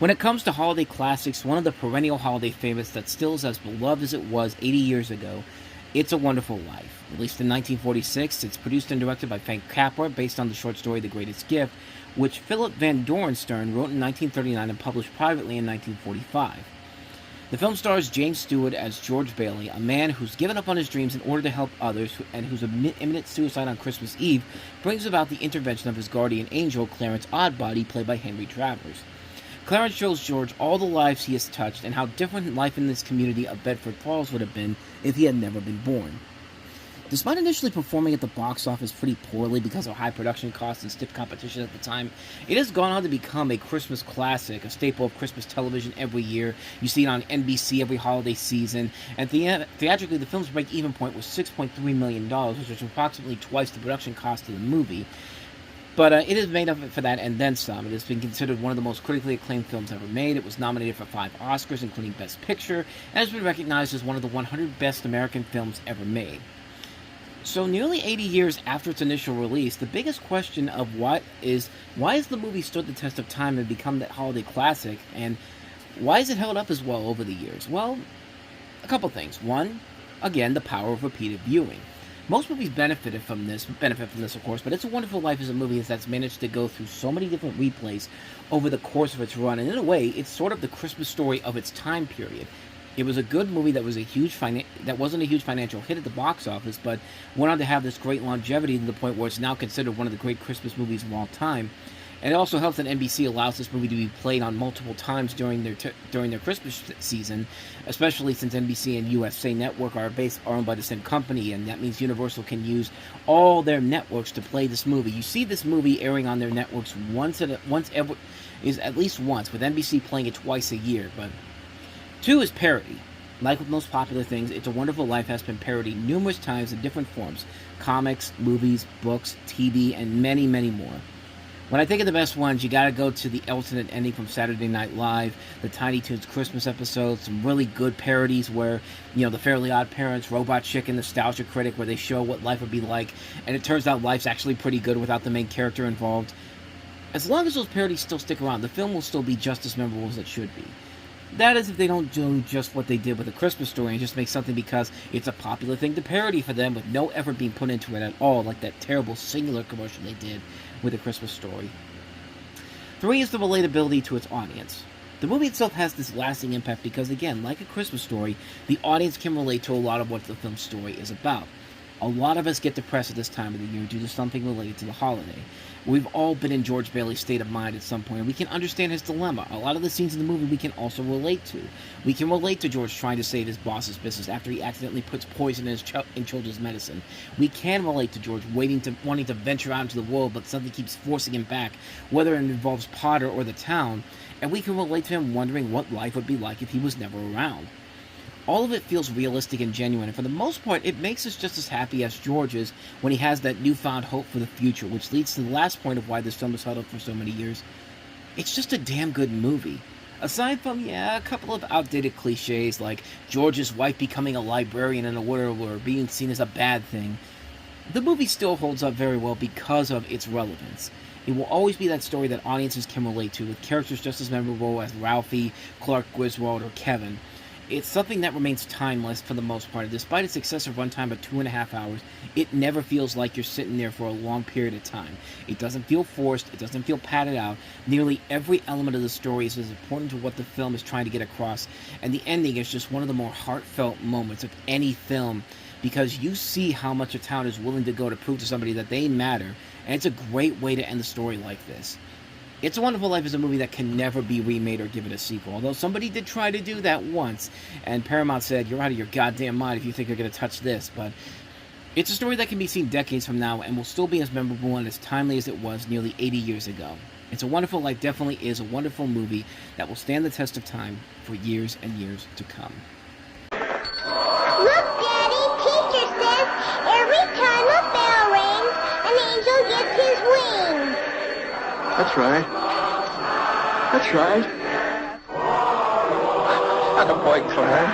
When it comes to holiday classics, one of the perennial holiday favorites that still is as beloved as it was 80 years ago, It's a Wonderful Life. Released in 1946, it's produced and directed by Frank Capra, based on the short story The Greatest Gift, which Philip Van Dorenstern wrote in 1939 and published privately in 1945. The film stars James Stewart as George Bailey, a man who's given up on his dreams in order to help others and whose imminent suicide on Christmas Eve brings about the intervention of his guardian angel, Clarence Oddbody, played by Henry Travers. Clarence shows George all the lives he has touched and how different life in this community of Bedford Falls would have been if he had never been born. Despite initially performing at the box office pretty poorly because of high production costs and stiff competition at the time, it has gone on to become a Christmas classic, a staple of Christmas television every year. You see it on NBC every holiday season, and theatrically the film's break-even point was $6.3 million, which was approximately twice the production cost of the movie. But it has made up for that and then some. It has been considered one of the most critically acclaimed films ever made. It was nominated for 5 Oscars, including Best Picture, and has been recognized as one of the 100 best American films ever made. So nearly 80 years after its initial release, the biggest question of why has the movie stood the test of time and become that holiday classic, and why has it held up as well over the years? Well, a couple things. One, again, the power of repeated viewing. Most movies benefit from this, of course, but It's a Wonderful Life is a movie that's managed to go through so many different replays over the course of its run, and in a way, it's sort of the Christmas story of its time period. It was a good movie that wasn't a huge financial hit at the box office, but went on to have this great longevity to the point where it's now considered one of the great Christmas movies of all time. And it also helps that NBC allows this movie to be played on multiple times during their Christmas season, especially since NBC and USA Network are owned by the same company, and that means Universal can use all their networks to play this movie. You see this movie airing on their networks at least once, with NBC playing it twice a year. But 2 is parody. Like with most popular things, It's a Wonderful Life has been parodied numerous times in different forms: comics, movies, books, TV, and many, many more. When I think of the best ones, you gotta go to the alternate ending from Saturday Night Live, the Tiny Toons Christmas episodes, some really good parodies where, the Fairly Odd Parents, Robot Chicken, Nostalgia Critic, where they show what life would be like, and it turns out life's actually pretty good without the main character involved. As long as those parodies still stick around, the film will still be just as memorable as it should be. That is if they don't do just what they did with A Christmas Story and just make something because it's a popular thing to parody for them with no effort being put into it at all, like that terrible singular commercial they did with A Christmas Story. 3 is the relatability to its audience. The movie itself has this lasting impact because, again, like A Christmas Story, the audience can relate to a lot of what the film's story is about. A lot of us get depressed at this time of the year due to something related to the holiday. We've all been in George Bailey's state of mind at some point, and we can understand his dilemma. A lot of the scenes in the movie we can also relate to. We can relate to George trying to save his boss's business after he accidentally puts poison in children's medicine. We can relate to George wanting to venture out into the world, but something keeps forcing him back, whether it involves Potter or the town, and we can relate to him wondering what life would be like if he was never around. All of it feels realistic and genuine, and for the most part, it makes us just as happy as George is when he has that newfound hope for the future, which leads to the last point of why this film has held up for so many years. It's just a damn good movie. Aside from, a couple of outdated cliches, like George's wife becoming a librarian in a world or being seen as a bad thing, the movie still holds up very well because of its relevance. It will always be that story that audiences can relate to, with characters just as memorable as Ralphie, Clark Griswold, or Kevin. It's something that remains timeless for the most part. Despite its excessive runtime of 2.5 hours, it never feels like you're sitting there for a long period of time. It doesn't feel forced. It doesn't feel padded out. Nearly every element of the story is as important to what the film is trying to get across, and the ending is just one of the more heartfelt moments of any film, because you see how much a town is willing to go to prove to somebody that they matter, and it's a great way to end the story like this. It's a Wonderful Life is a movie that can never be remade or given a sequel, although somebody did try to do that once, and Paramount said, "You're out of your goddamn mind if you think you're going to touch this," but it's a story that can be seen decades from now and will still be as memorable and as timely as it was nearly 80 years ago. It's a Wonderful Life definitely is a wonderful movie that will stand the test of time for years and years to come. Look, Daddy, teacher says every time a bell rings, an angel gets his wings. That's right. That's right. Attaboy, Clem.